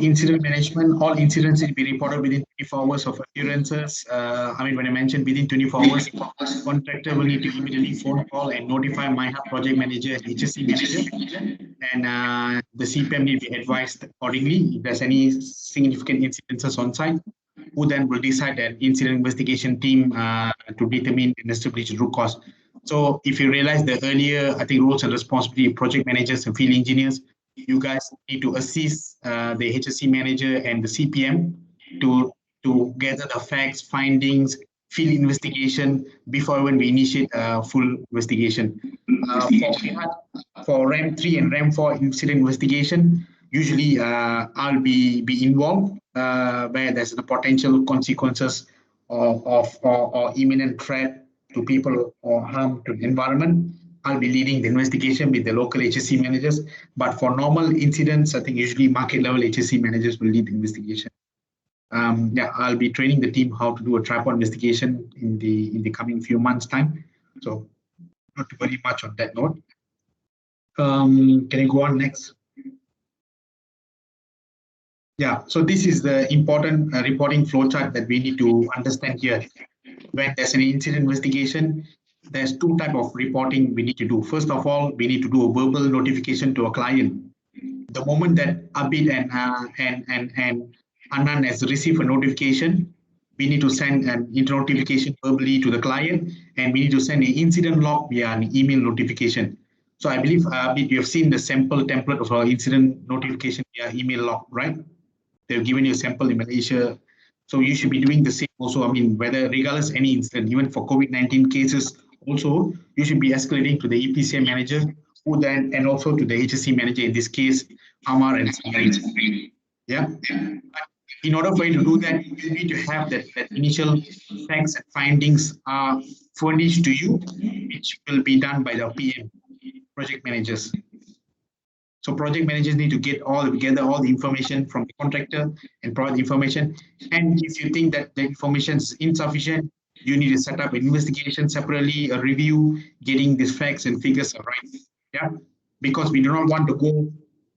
incident management, all incidents will be reported within 24 hours of occurrences. When I mentioned within 24 hours, contractor will need to immediately phone call and notify MyHub project manager and HSC manager, and the CPM need to be advised accordingly if there's any significant incidences on site, who then will decide that incident investigation team to determine and establish root cause. So if you realize the earlier, I think, roles and responsibility of project managers and field engineers, you guys need to assist the HSC manager and the CPM to gather the facts, findings, field investigation before when we initiate full investigation. For RAM 3 and RAM 4 incident investigation, usually I'll be involved where there's the potential consequences or imminent threat to people or harm to the environment. I'll be leading the investigation with the local HSC managers. But for normal incidents, I think usually market level HSC managers will lead the investigation. I'll be training the team how to do a tripod investigation in the coming few months' time. So not to worry much on that note. Can I go on next? Yeah, so this is the important reporting flowchart that we need to understand here. When there's an incident investigation, there's two types of reporting we need to do. First of all, we need to do a verbal notification to a client. The moment that Abid and Anand has received a notification, we need to send an notification verbally to the client, and we need to send an incident log via an email notification. So I believe, Abid, you have seen the sample template of our incident notification via email log, right? They've given you a sample in Malaysia. So you should be doing the same also. Whether regardless any incident, even for COVID-19 cases, also you should be escalating to the EPCM manager, who then and also to the HSC manager, in this case, Amar and Samari. Yeah. In order for you to do that, you need to have that initial facts and findings are furnished to you, which will be done by the PM, project managers. So project managers need to gather all the information from the contractor and provide the information. And if you think that the information is insufficient, you need to set up an investigation separately, a review, getting these facts and figures right. Yeah, because we do not want to go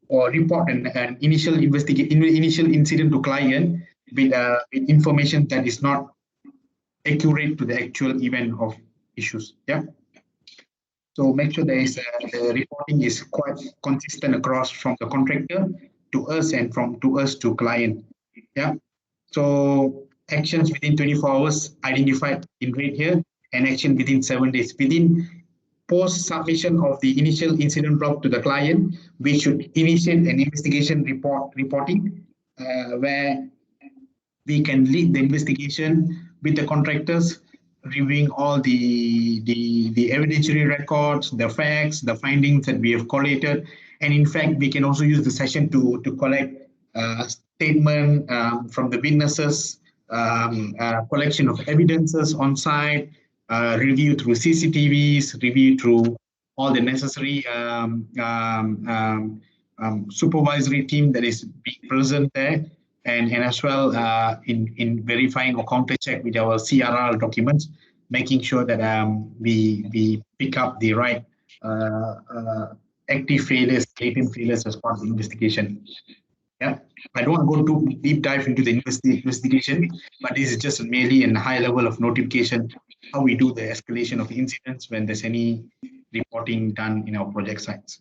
or report an initial incident to client with information that is not accurate to the actual event of issues. Yeah. So make sure the reporting is quite consistent across from the contractor to us and from to us to client. Yeah. So actions within 24 hours identified in red here, and action within 7 days. Within post submission of the initial incident log to the client, we should initiate an investigation reporting where we can lead the investigation with the contractors, reviewing all the evidentiary records, the facts, the findings that we have collated. And in fact, we can also use the session to collect statement from the witnesses, collection of evidences on site, review through CCTVs, review through all the necessary supervisory team that is being present there. And as well in verifying or counter check with our CRR documents, making sure that we pick up the right active failures, latent failures as part of the investigation. Yeah, I don't want to go too deep dive into the investigation, but this is just merely a high level of notification, how we do the escalation of incidents when there's any reporting done in our project sites.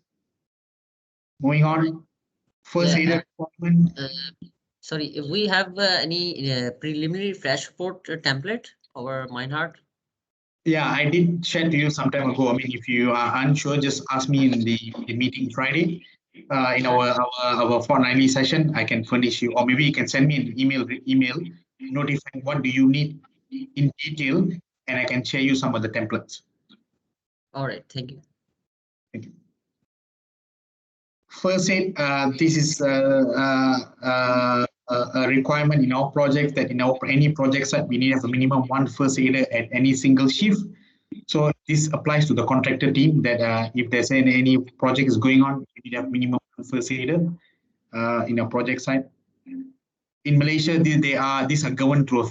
Moving on, first aid department. Sorry, if we have any preliminary flash report template over Meinhardt? Yeah, I did share to you some time ago. If you are unsure, just ask me in the meeting Friday. In our fortnightly session, I can furnish you, or maybe you can send me an email notifying what do you need in detail, and I can share you some of the templates. All right, thank you. Thank you. First aid, this is a requirement in our project that in any project site we need to have a minimum one first aider at any single shift. So this applies to the contractor team that if there's any project is going on, we need to have minimum one first aider in a project site. In Malaysia, these are governed through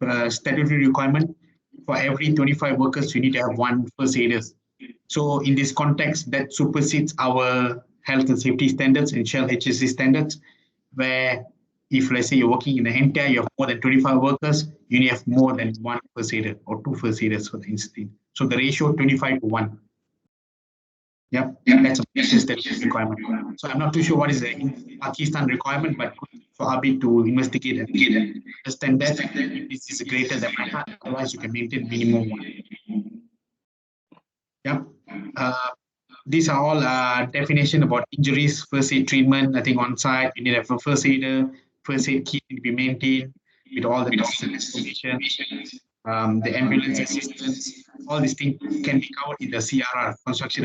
a statutory requirement. For every 25 workers, you need to have one first aider. So in this context, that supersedes our health and safety standards and Shell HSE standards. where if let's say you're working in the entire, you have more than 25 workers, you need have more than one first aider or two first aiders for the incident. So the ratio 25:1. Yep, that's a requirement. So I'm not too sure what is the Pakistan requirement, but for Abid to investigate and understand that if this is greater than that, otherwise you can maintain minimum one. Yep. These are all definition about injuries, first aid treatment. I think on site you need to have a first aider, first aid kit to be maintained with all the information. The ambulance assistance, all these things can be covered in the CRR, construction